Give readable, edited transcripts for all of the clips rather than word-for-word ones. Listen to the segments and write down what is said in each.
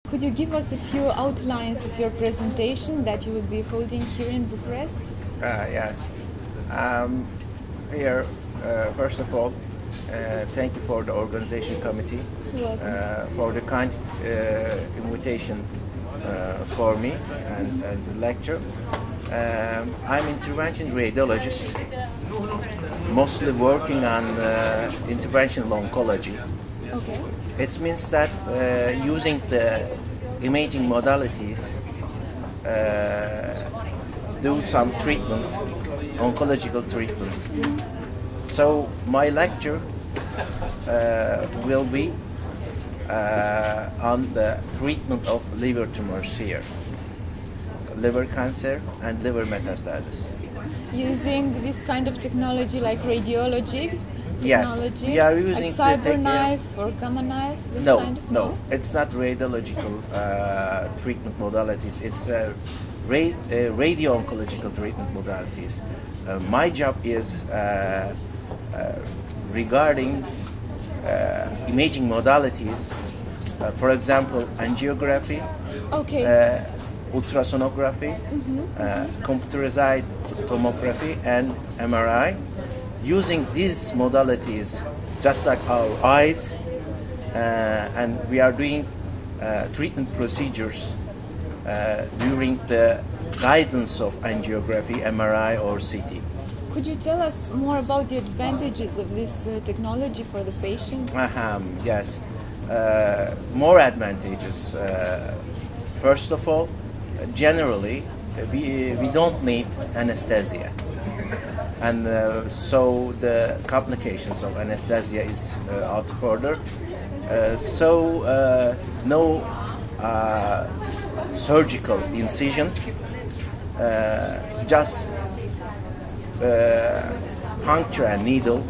Could you give us a few outlines of your presentation that you will be holding here in Bucharest? Yes. Here, first of all, thank you for the organization committee for the kind invitation for me and the lecture. I'm intervention radiologist, mostly working on interventional oncology. Okay. It means that using the imaging modalities, do some treatment, oncological treatment. So my lecture will be on the treatment of liver tumors here, liver cancer and liver metastasis. Using this kind of technology like radiology Yes, technology? we are using like the cyber knife or gamma knife? This No, kind of, no, it's not radiological treatment modalities. It's radio-oncological treatment modalities. My job is regarding imaging modalities. For example, angiography, Okay. ultrasonography, computerized tomography, and MRI. Using these modalities, just like our eyes, and we are doing treatment procedures during the guidance of angiography, MRI, or CT. Could you tell us more about the advantages of this technology for the patient? Yes, more advantages. First of all, generally, we don't need anesthesia. And so the complications of anesthesia is out of order. No surgical incision, just puncture a needle,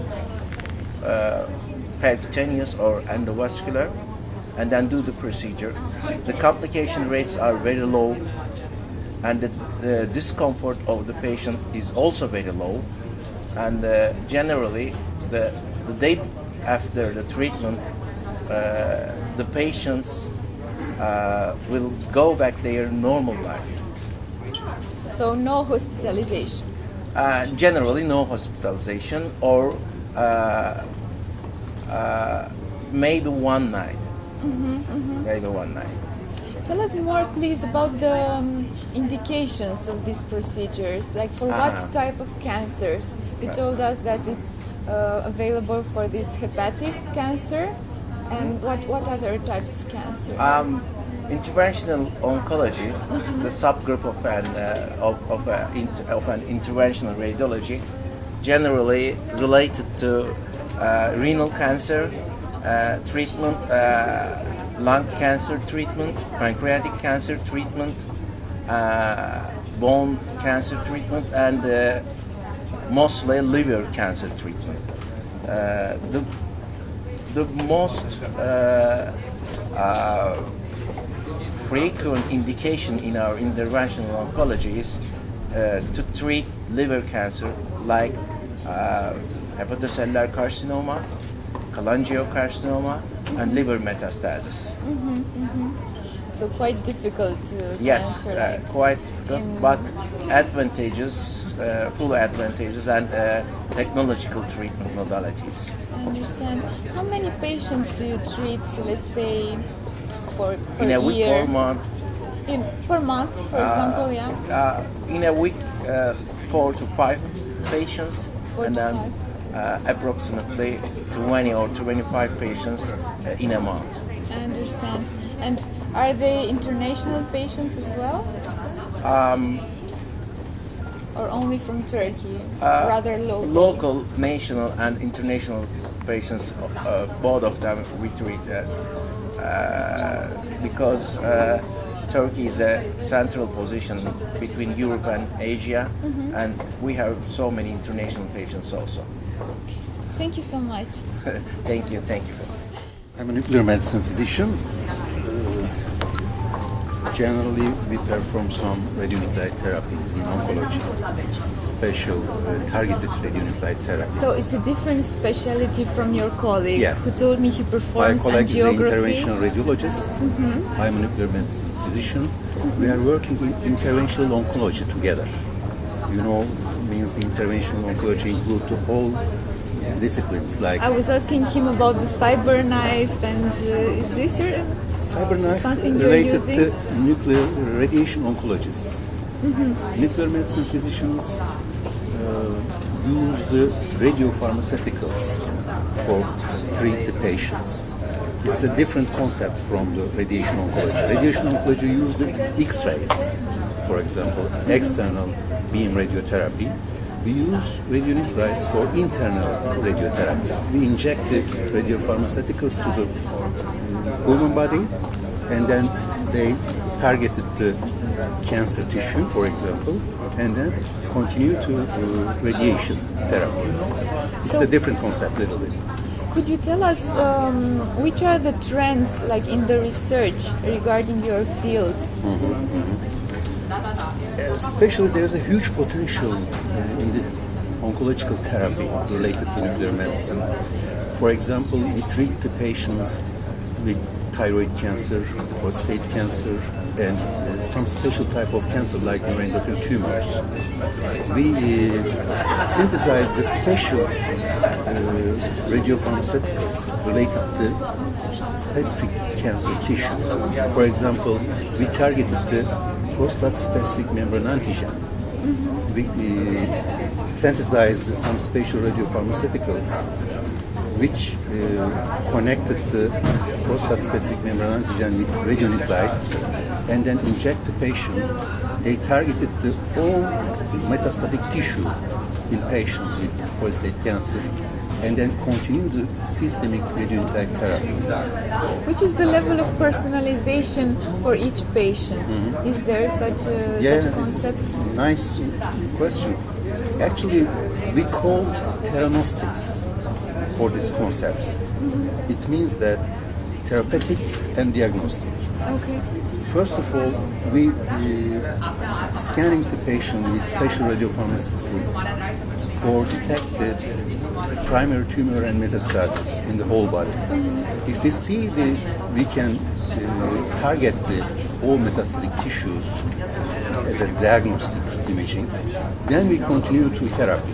percutaneous or endovascular, and then do the procedure. The complication rates are very low, and the discomfort of the patient is also very low. And generally, the day after the treatment, the patients will go back their normal life. So no hospitalization. Generally, no hospitalization, or maybe one night. Maybe one night. Tell us more, please, about the indications of these procedures. Like for what type of cancers? You told us that it's available for this hepatic cancer, and what other types of cancer? Interventional oncology, the subgroup of an interventional radiology, generally related to renal cancer treatment, lung cancer treatment, pancreatic cancer treatment, bone cancer treatment, and mostly liver cancer treatment. The most frequent indication in our interventional oncology is to treat liver cancer, like hepatocellular carcinoma, cholangiocarcinoma, and liver metastasis. So quite difficult Yes, cancer. quite difficult, but advantages, full advantages, and technological treatment modalities. I understand. How many patients do you treat, let's say, per In a week year? or month, Per month, for example, yeah? in a week, 4 to 5 patients, 4 and to then 5. Approximately 20 or 25 patients in a month. I understand. And are they international patients as well? Or only from Turkey? Rather local? Local, national, and international patients, both of them we treat because Turkey is a central position between Europe and Asia, and we have so many international patients also. Thank you so much. Thank you. I'm a nuclear medicine physician. Generally, we perform some radionuclide therapies in oncology, special targeted radionuclide therapies. So it's a different specialty from your colleague Yeah. who told me he My performs colleague is an angiography. interventional radiologist. I'm a nuclear medicine physician. We are working in interventional oncology together. You know, means the interventional oncology includes the whole disciplines like I was asking him about the cyber knife, and is this your cyberknife something you're related using? to nuclear radiation oncologists. Nuclear medicine physicians use the radiopharmaceuticals for treat the patients. It's a different concept from the radiation oncology. Radiation oncology use the X-rays, for example, external beam radiotherapy. We use radionuclides for internal radiotherapy. We inject the radiopharmaceuticals to the human body, and then they targeted the cancer tissue, for example, and then continue to radiation therapy. It's a different concept, a little bit. Could you tell us which are the trends like in the research regarding your field? Especially there's a huge potential in the oncological therapy related to nuclear medicine. For example, we treat the patients with thyroid cancer, prostate cancer, and some special type of cancer like neuroendocrine tumors. We synthesize the special radiopharmaceuticals related to specific cancer tissue. For example, we targeted the prostate-specific membrane antigen. We synthesized some special radiopharmaceuticals which connected the prostate-specific membrane antigen with radionuclide and then inject the patient. They targeted the all metastatic tissue in patients with prostate cancer and then continue the systemic radionuclide therapy. Which is the level of personalization for each patient? Is there such a concept? Nice question. Actually, we call theranostics for these concepts. It means that therapeutic and diagnostic. Okay. First of all, we scanning the patient with special radiopharmaceuticals for detect the primary tumor and metastasis in the whole body. If we see we can target the all metastatic tissues as a diagnostic imaging, then we continue to therapy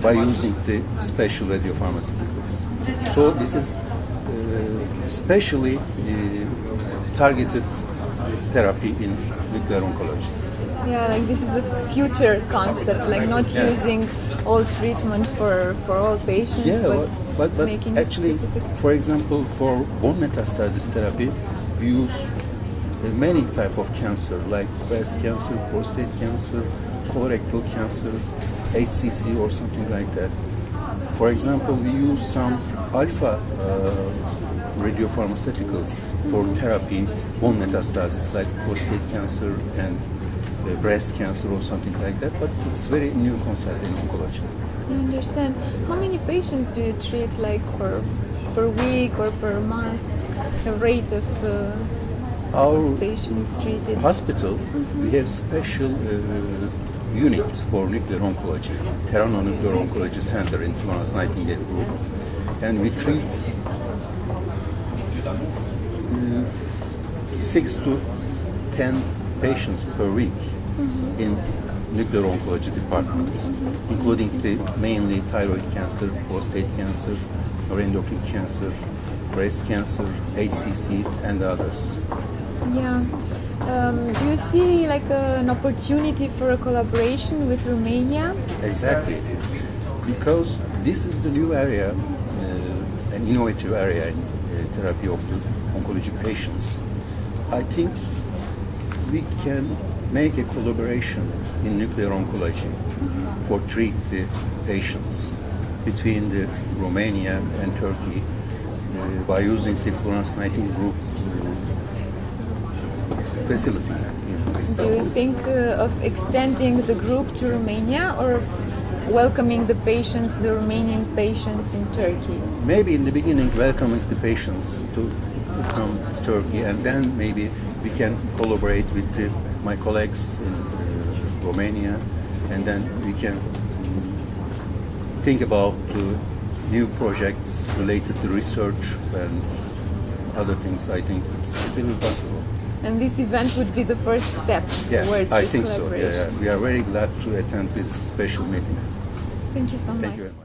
by using the special radiopharmaceuticals. So this is specially targeted therapy in nuclear oncology. Yeah, like this is a future concept, like not using all treatment for all patients, but making actually, it specific. for example, for bone metastasis therapy, we use many type of cancer like breast cancer, prostate cancer, colorectal cancer, HCC or something like that. For example, we use some alpha radiopharmaceuticals for therapy bone metastasis like prostate cancer and breast cancer or something like that, but it's very new concept in oncology. I understand. How many patients do you treat, like per week or per month? The rate of Our patients treated? hospital, we have special units for nuclear oncology, Nuclear Oncology Center in Florence Nightingale Group, and we treat 6 to 10 patients per week in nuclear oncology department, including mainly thyroid cancer, prostate cancer, neuroendocrine cancer, breast cancer, HCC, and others. Yeah. Do you see like an opportunity for a collaboration with Romania? Exactly, because this is the new area, an innovative area in therapy of the oncology patients. I think we can make a collaboration in nuclear oncology for treat the patients between the Romania and Turkey by using the Florence Nightingale Group facility in Do Istanbul. you think of extending the group to Romania or of welcoming the patients, the Romanian patients in Turkey? Maybe in the beginning welcoming the patients to come to Turkey and then maybe we can collaborate with my colleagues in Romania, and then we can think about new projects related to research and other things. I think it's really possible. And this event would be the first step towards I this think so. collaboration. We are very glad to attend this special meeting. Thank you so Thank much. you very much.